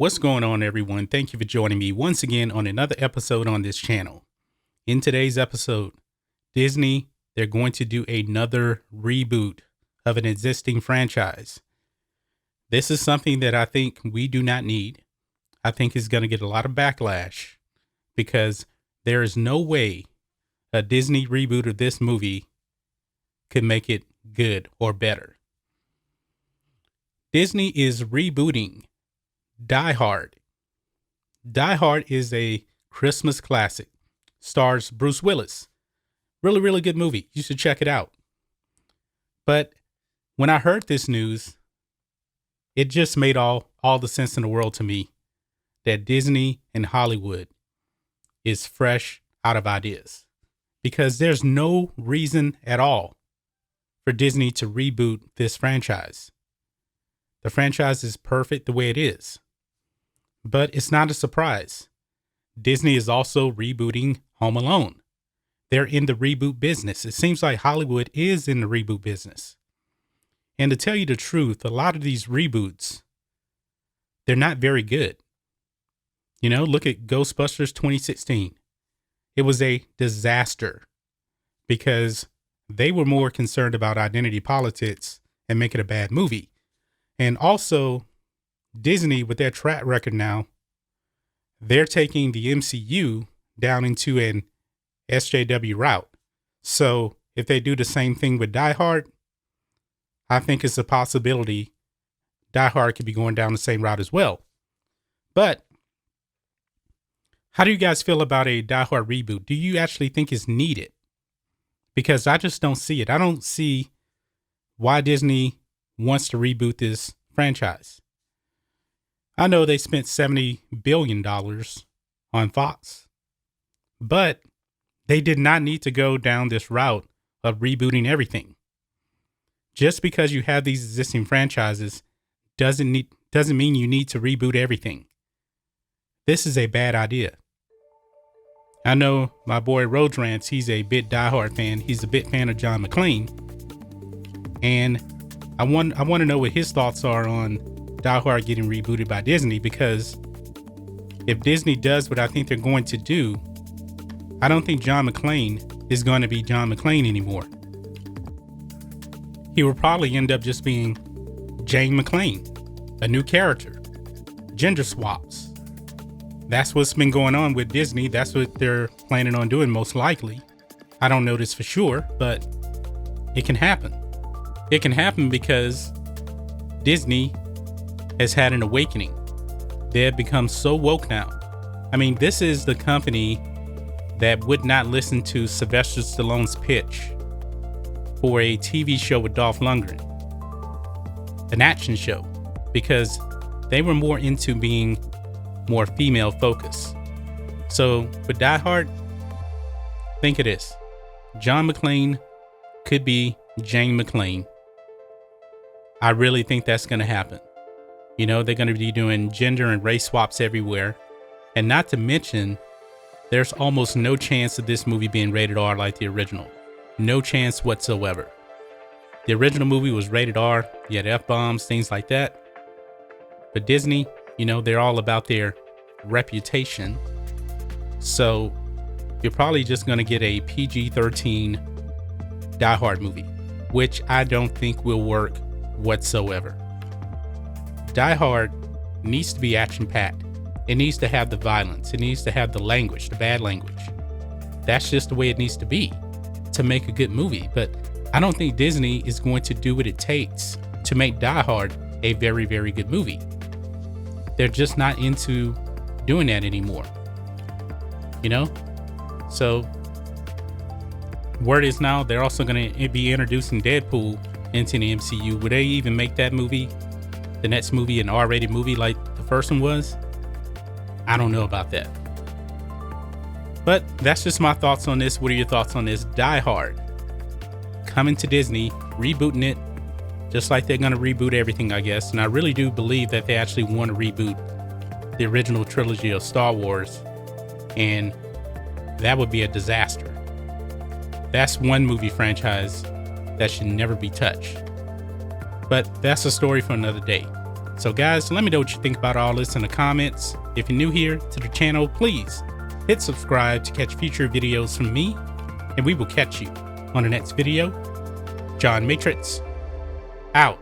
What's going on, everyone? Thank you for joining me once again on another episode on this channel. In today's episode, Disney, they're going to do another reboot of an existing franchise. This is something that I think we do not need. I think is going to get a lot of backlash because there is no way a Disney reboot of this movie could make it good or better. Disney is rebooting Die Hard. Die Hard is a Christmas classic. Stars Bruce Willis. Really, really good movie. You should check it out. But when I heard this news, it just made all the sense in the world to me that Disney and Hollywood is fresh out of ideas. Because there's no reason at all for Disney to reboot this franchise. The franchise is perfect the way it is. But it's not a surprise. Disney is also rebooting Home Alone. They're in the reboot business. It seems like Hollywood is in the reboot business. And to tell you the truth, a lot of these reboots, they're not very good. You know, look at Ghostbusters 2016. It was a disaster because they were more concerned about identity politics and making a bad movie. And also, Disney, with their track record now, they're taking the MCU down into an SJW route. So if they do the same thing with Die Hard, I think it's a possibility Die Hard could be going down the same route as well. But how do you guys feel about a Die Hard reboot? Do you actually think it's needed? Because I just don't see it. I don't see why Disney wants to reboot this franchise. I know they spent $70 billion on Fox, but they did not need to go down this route of rebooting everything. Just because you have these existing franchises doesn't mean you need to reboot everything. This is a bad idea. I know my boy Road Rants, he's a bit Die Hard fan. He's a bit fan of John McClane. And I want to know what his thoughts are on Die Hard getting rebooted by Disney, because if Disney does what I think they're going to do, I don't think John McClane is going to be John McClane anymore. He will probably end up just being Jane McClane, a new character, gender swaps. That's what's been going on with Disney. That's what they're planning on doing most likely. I don't know this for sure, but it can happen. It can happen because Disney has had an awakening. They have become so woke now. I mean, this is the company that would not listen to Sylvester Stallone's pitch for a TV show with Dolph Lundgren, an action show, because they were more into being more female focused. So with Die Hard, think of this. John McClane could be Jane McClane. I really think that's going to happen. You know, they're going to be doing gender and race swaps everywhere. And not to mention, there's almost no chance of this movie being rated R like the original. No chance whatsoever. The original movie was rated R. You had F-bombs, things like that. But Disney, you know, they're all about their reputation. So you're probably just going to get a PG-13 Die Hard movie, which I don't think will work whatsoever. Die Hard needs to be action-packed. It needs to have the violence. It needs to have the language, the bad language. That's just the way it needs to be to make a good movie. But I don't think Disney is going to do what it takes to make Die Hard a very, very good movie. They're just not into doing that anymore. You know? So, word is now they're also going to be introducing Deadpool into the MCU. Would they even make that movie, the next movie, an R-rated movie like the first one was? I don't know about that. But that's just my thoughts on this. What are your thoughts on this? Die Hard coming to Disney, rebooting it, just like they're going to reboot everything, I guess. And I really do believe that they actually want to reboot the original trilogy of Star Wars. And that would be a disaster. That's one movie franchise that should never be touched. But that's a story for another day. So guys, let me know what you think about all this in the comments. If you're new here to the channel, please hit subscribe to catch future videos from me, and we will catch you on the next video. John Matrixx, out.